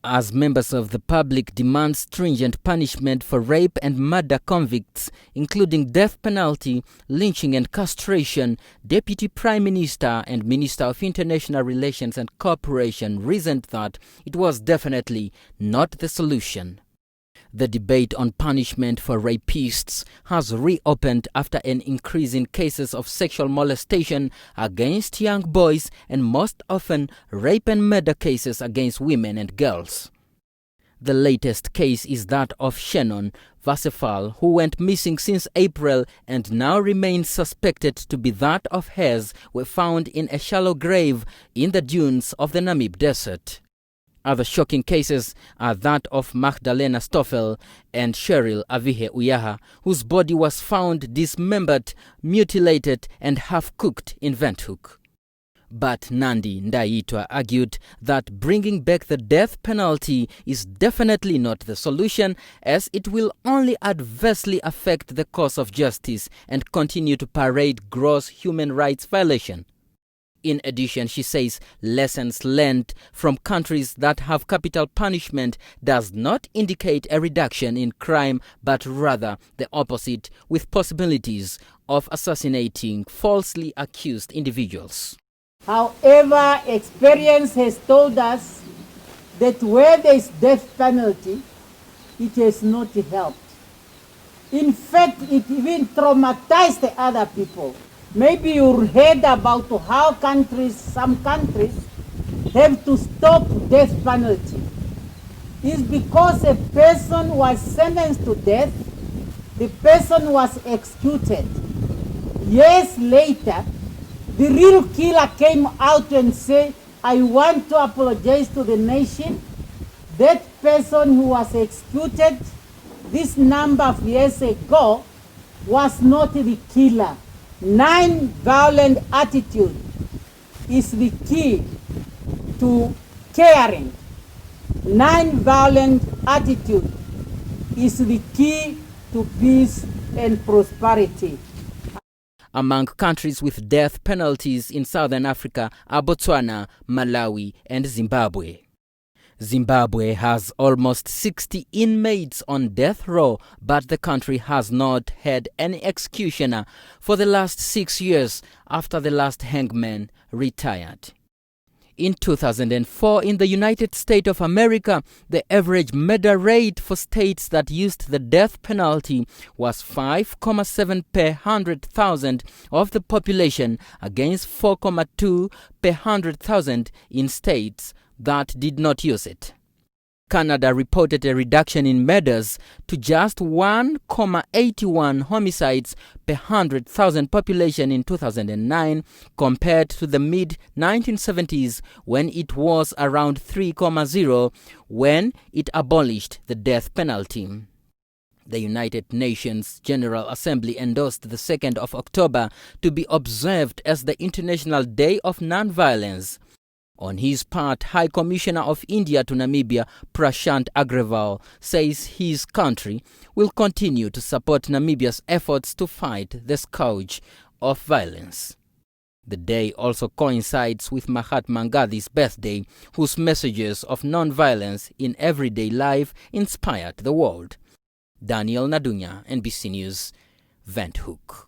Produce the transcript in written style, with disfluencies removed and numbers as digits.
As members of the public demand stringent punishment for rape and murder convicts, including death penalty, lynching and castration, Deputy Prime Minister and Minister of International Relations and Cooperation reasoned that it was definitely not the solution. The debate on punishment for rapists has reopened after an increase in cases of sexual molestation against young boys and most often rape and murder cases against women and girls. The latest case is that of Shannon Vasefal, who went missing since April and now remains suspected to be that of hers were found in a shallow grave in the dunes of the Namib Desert. Other shocking cases are that of Magdalena Stoffel and Cheryl Avihe Uyaha, whose body was found dismembered, mutilated and half-cooked in Windhoek. But Nandi-Ndaitwah argued that bringing back the death penalty is definitely not the solution, as it will only adversely affect the cause of justice and continue to parade gross human rights violation. In addition, she says lessons learned from countries that have capital punishment does not indicate a reduction in crime, but rather the opposite, with possibilities of assassinating falsely accused individuals. However, experience has told us that where there is death penalty, it has not helped. In fact, it even traumatized the other people. Maybe you heard about how some countries have to stop death penalty. It's because a person was sentenced to death, the person was executed. Years later, the real killer came out and said, I want to apologize to the nation. That person who was executed this number of years ago was not the killer. Non-violent attitude is the key to caring. Non-violent attitude is the key to peace and prosperity. Among countries with death penalties in Southern Africa are Botswana, Malawi, and Zimbabwe. Zimbabwe has almost 60 inmates on death row, but the country has not had any executioner for the last 6 years after the last hangman retired. In 2004, in the United States of America, the average murder rate for states that used the death penalty was 5.7 per 100,000 of the population against 4.2 per 100,000 in states that did not use it. Canada reported a reduction in murders to just 1.81 homicides per 100,000 population in 2009 compared to the mid-1970s when it was around 3.0 when it abolished the death penalty. The United Nations General Assembly endorsed the 2nd of October to be observed as the International Day of Nonviolence. On his part, High Commissioner of India to Namibia, Prashant Agrawal, says his country will continue to support Namibia's efforts to fight the scourge of violence. The day also coincides with Mahatma Gandhi's birthday, whose messages of non-violence in everyday life inspired the world. Daniel Nadunya, NBC News, Windhoek.